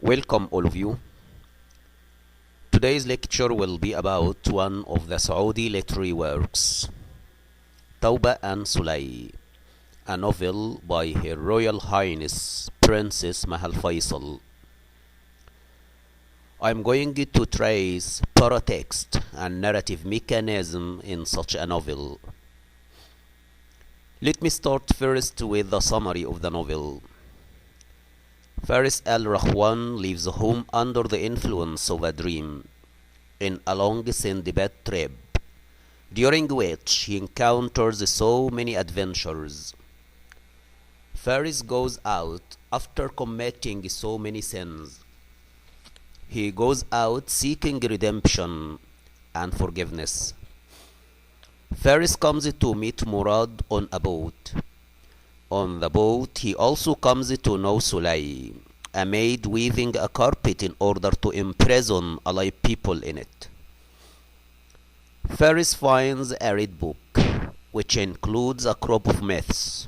Welcome all of you. Today's lecture will be about one of the Saudi literary works, توبة and Wسلي, a novel by Her Royal Highness Princess الفيصل. I'm going to trace paratext and narrative mechanism in such a novel. Let me start first with the summary of the novel. Faris al-Rahwan leaves home under the influence of a dream in a long Sindbad trip, during which he encounters so many adventures. Faris goes out after committing so many sins. He goes out seeking redemption and forgiveness. Faris comes to meet Murad on a boat. On the boat, he also comes to know Wسلي, a maid weaving a carpet in order to imprison alive people in it. Faris finds a red book, which includes a crop of myths.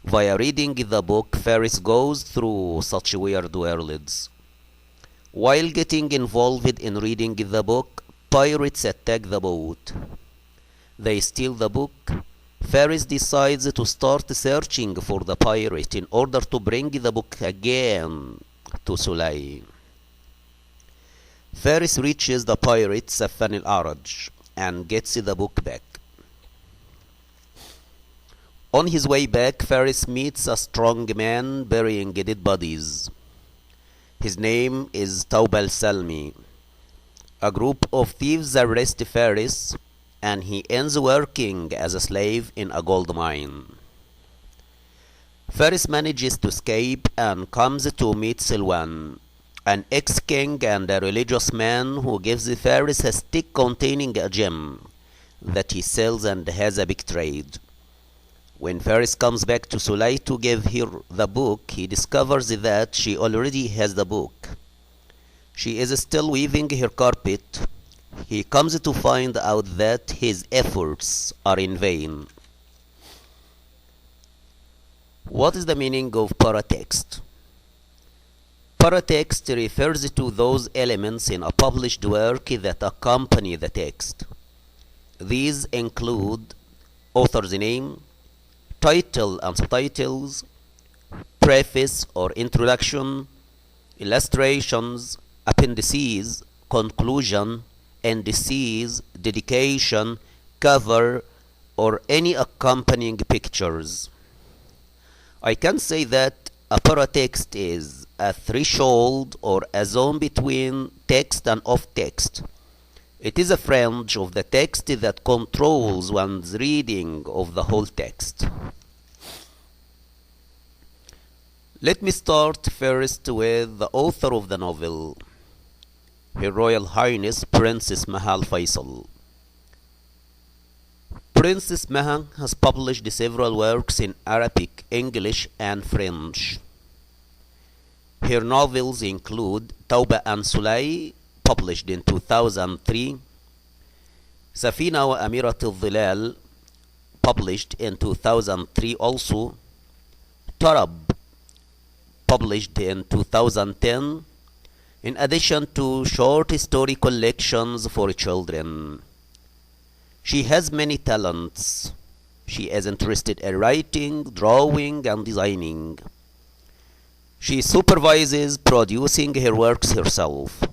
Via reading the book, Faris goes through such weird worlds. While getting involved in reading the book, pirates attack the boat. They steal the book. Faris decides to start searching for the pirate in order to bring the book again to Wسلي. Faris reaches the pirate Safan al-Araj and gets the book back. On his way back, Faris meets a strong man burying dead bodies. His name is توبة al-Salmi. A group of thieves arrest Faris, and he ends working as a slave in a gold mine. Faris manages to escape and comes to meet Silwan, an ex-king and a religious man who gives Faris a stick containing a gem that he sells and has a big trade. When Faris comes back to Wسلي to give her the book, he discovers that she already has the book. She is still weaving her carpet. He comes to find out that his efforts are in vain. What is the meaning of paratext? Paratext refers to those elements in a published work that accompany the text. These include author's name, title and subtitles, preface or introduction, illustrations, appendices, conclusion, indices, dedication, cover, or any accompanying pictures. I can say that a paratext is a threshold or a zone between text and off-text. It is a fringe of the text that controls one's reading of the whole text. Let me start first with the author of the novel, Her Royal Highness Princess الفيصل. Princess Maha has published several works in Arabic, English, and French. Her novels include توبة and Wسلي, published in 2003, سفينة وأميرة الظلال, published in 2003 also, Tarab, published in 2010, in addition to short story collections for children. She has many talents. She is interested in writing, drawing, and designing. She supervises producing her works herself.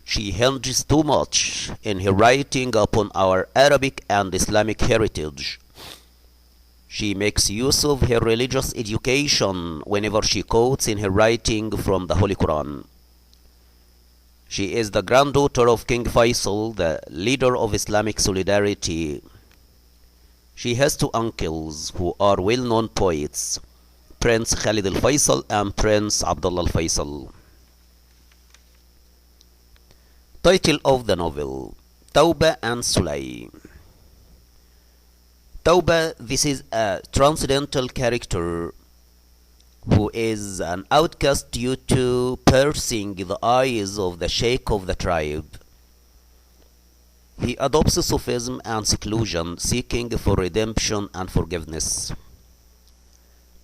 She hinges too much in her writing upon our Arabic and Islamic heritage. She makes use of her religious education whenever she quotes in her writing from the Holy Quran. She is the granddaughter of King Faisal, the leader of Islamic solidarity. She has two uncles who are well-known poets, Prince Khalid al-Faisal and Prince Abdullah al-Faisal. Title of the novel, توبة and Wسلي. توبة, this is a transcendental character who is an outcast due to piercing the eyes of the sheikh of the tribe. He adopts Sufism and seclusion, seeking for redemption and forgiveness.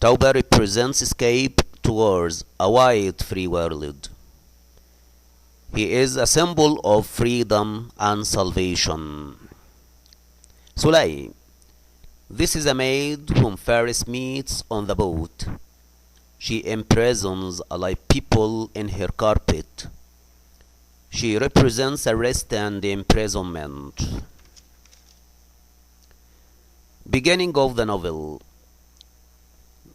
توبة represents escape, towards a wide free world. He is a symbol of freedom and salvation. Sulay. This is a maid whom Faris meets on the boat. She imprisons alive people in her carpet. She represents arrest and imprisonment. Beginning of the novel.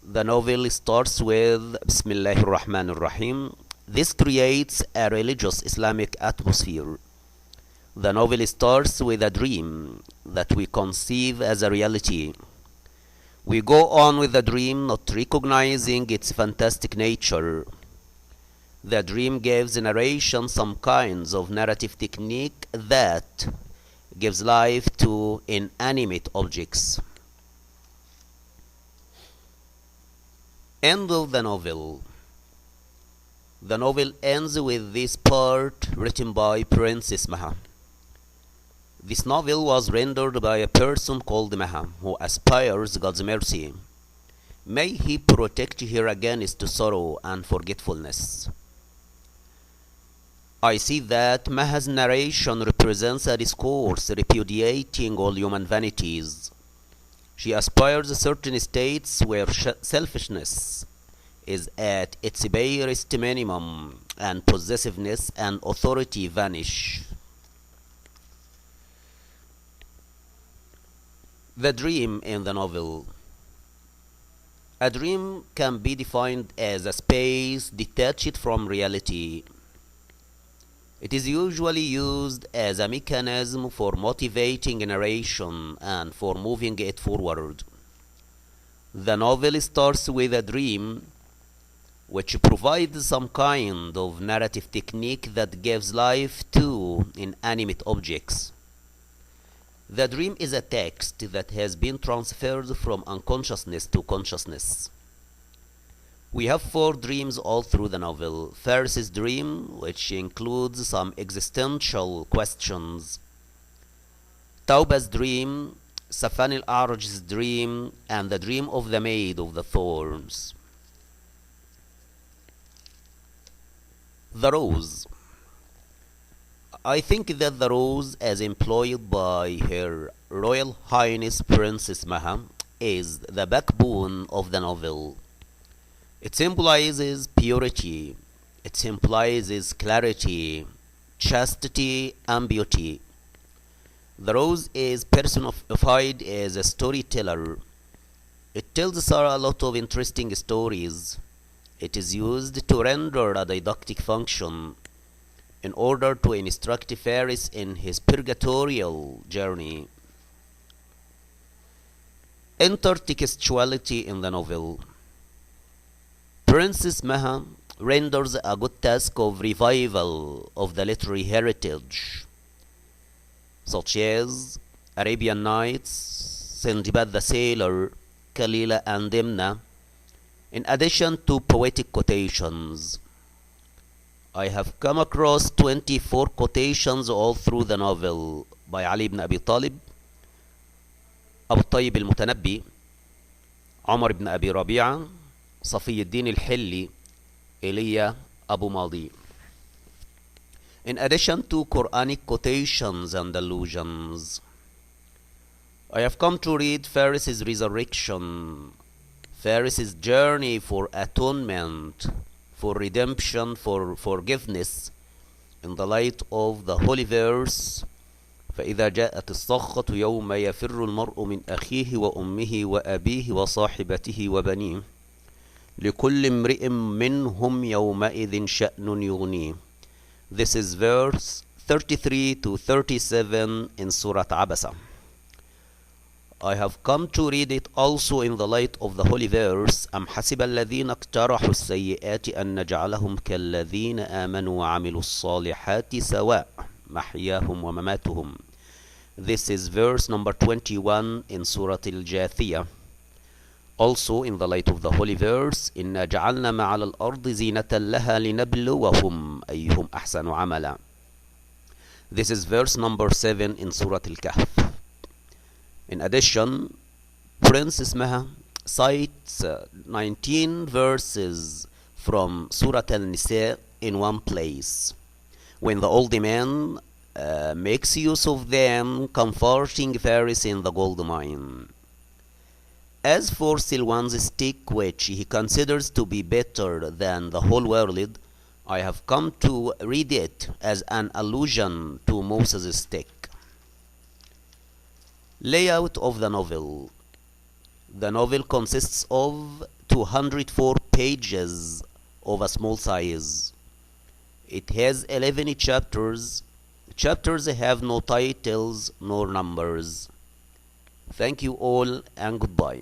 The novel starts with Bismillahir Rahmanir Rahim. This creates a religious Islamic atmosphere. The novel starts with a dream that we conceive as a reality. We go on with the dream, not recognizing its fantastic nature. The dream gives narration some kinds of narrative technique that gives life to inanimate objects. End of the novel. The novel ends with this part written by Princess Maha. This novel was rendered by a person called Maha, who aspires God's mercy. May He protect her against sorrow and forgetfulness. I see that Maha's narration represents a discourse repudiating all human vanities. She aspires certain states where selfishness is at its barest minimum and possessiveness and authority vanish. The dream in the novel. A dream can be defined as a space detached from reality. It is usually used as a mechanism for motivating narration and for moving it forward. The novel starts with a dream, which provides some kind of narrative technique that gives life to inanimate objects. The dream is a text that has been transferred from unconsciousness to consciousness. We have 4 dreams all through the novel. Faris's dream, which includes some existential questions. Tauba's dream, Safan al-A'raj's dream, and the dream of the Maid of the Thorns. The Rose. I think that the rose, as employed by Her Royal Highness Princess Maha, is the backbone of the novel. It symbolizes purity. It symbolizes clarity, chastity, and beauty. The rose is personified as a storyteller. It tells a lot of interesting stories. It is used to render a didactic function in order to instruct Faris in his purgatorial journey. Intertextuality in the novel. Princess Maha renders a good task of revival of the literary heritage, such as Arabian Nights, Sindbad the Sailor, Kalila and Dimna, in addition to poetic quotations. I have come across 24 quotations all through the novel by Ali ibn Abi Talib, Abu Tayyib al-Mutanabbi, Umar ibn Abi Rabi'a, Safi al-Din al-Hilli, Iliya Abu Madi. In addition to Quranic quotations and allusions, I have come to read Faris's resurrection, Faris's journey for atonement, for redemption, for forgiveness, in the light of the holy verse فإذا جاءت الصاخة يوم يفر المرء من أخيه وأمه وأبيه وصاحبته وبنيه لكل امرئ منهم يومئذ شأن يغنيه. This is verse 33 to 37 in Surah Abasa. I have come to read it also in the light of the holy verse أم حسب الذين اقترحوا السيئات أن نجعلهم كالذين آمنوا وعملوا الصالحات سواء محياهم ومماتهم. This is verse number 21 in Surah Al-Jathiyah. Also in the light of the holy verse إنا جعلنا ما على الأرض زينة لها لنبلوهم أيهم أحسن عملا. This is verse number 7 in Surah Al-Kahf. In addition, Princess Maha cites 19 verses from Surah Al-Nisa in one place. When the old man makes use of them, comforting Faris in the gold mine. As for Silwan's stick, which he considers to be better than the whole world, I have come to read it as an allusion to Moses' stick. Layout of the novel. The novel consists of 204 pages of a small size. It has 11 chapters. Chapters have no titles nor numbers. Thank you all and goodbye.